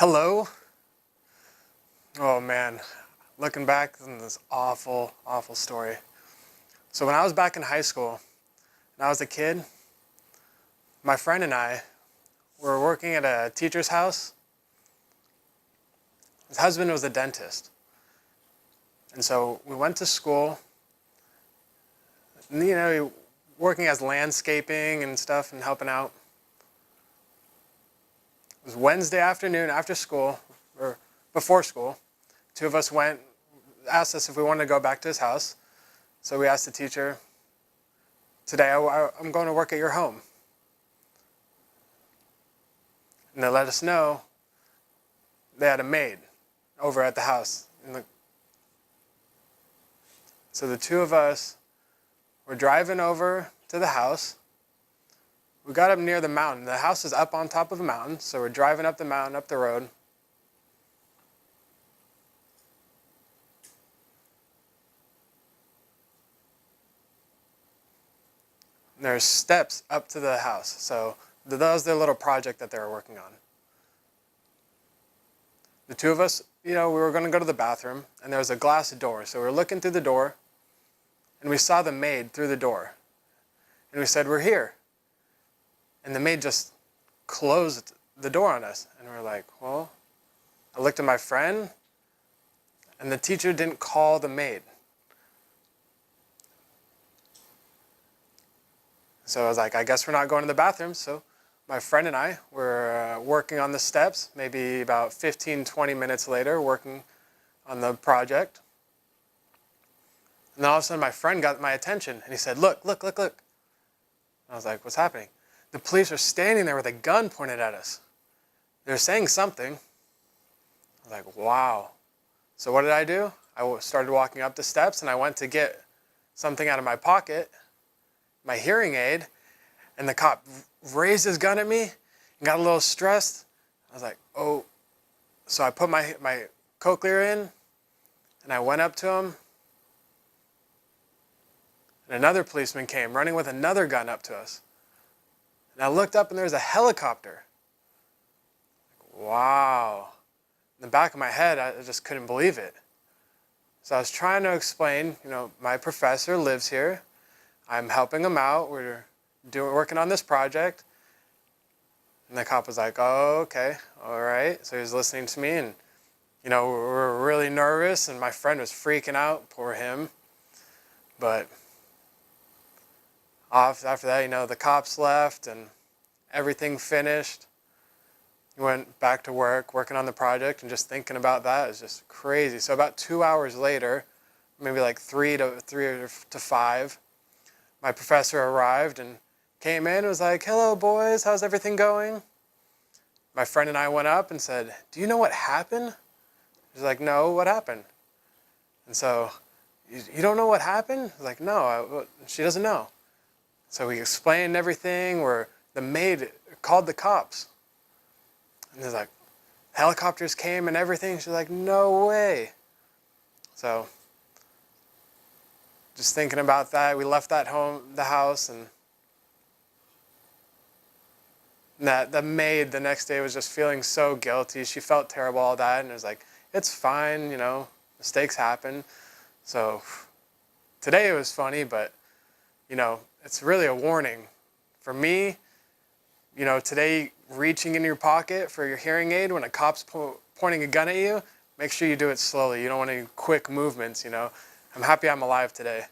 Hello? Oh man, looking back on this awful, awful story. So when I was back in high school, and I was a kid, my friend and I were working at a teacher's house. His husband was a dentist. And so we went to school, and, working as landscaping and stuff and helping out. It was Wednesday afternoon after school, or before school. Two of us went, asked us if we wanted to go back to his house. So we asked the teacher, today I'm going to work at your home. And they let us know they had a maid over at the house. So the two of us were driving over to the house. We got up near the mountain. The house is up on top of a mountain, so we're driving up the mountain, up the road. And there's steps up to the house, so that was their little project that they were working on. The two of us, we were going to go to the bathroom, and there was a glass door, so we were looking through the door, and we saw the maid through the door. And we said, "We're here." And the maid just closed the door on us. And we're like, well, I looked at my friend, and the teacher didn't call the maid. So I was like, I guess we're not going to the bathroom. So my friend and I were working on the steps, maybe about 15, 20 minutes later, working on the project. And then all of a sudden my friend got my attention, and he said, look, look, look, look. I was like, what's happening? The police are standing there with a gun pointed at us. They're saying something. I was like, wow. So what did I do? I started walking up the steps, and I went to get something out of my pocket, my hearing aid, and the cop raised his gun at me and got a little stressed. I was like, oh. So I put my cochlear in, and I went up to him, and another policeman came running with another gun up to us. And I looked up, and there was a helicopter. Wow. In the back of my head, I just couldn't believe it. So I was trying to explain, my professor lives here. I'm helping him out. We're working on this project. And the cop was like, oh, okay, all right. So he was listening to me, and, we were really nervous, and my friend was freaking out, poor him. But after that, the cops left, and everything finished. We went back to work, working on the project, and just thinking about that is just crazy. So about 2 hours later, maybe like 3 to 5, my professor arrived and came in and was like, hello, boys, how's everything going? My friend and I went up and said, do you know what happened? He's like, no, what happened? And so, you don't know what happened? He's like, no, she doesn't know. So we explained everything, where the maid called the cops. And there's like, helicopters came and everything. She's like, no way. So just thinking about that, we left the house, and the maid the next day was just feeling so guilty. She felt terrible, all that, and it was like, it's fine, mistakes happen. So today it was funny, but, it's really a warning. For me, today reaching in your pocket for your hearing aid when a cop's pointing a gun at you, make sure you do it slowly. You don't want any quick movements, I'm happy I'm alive today.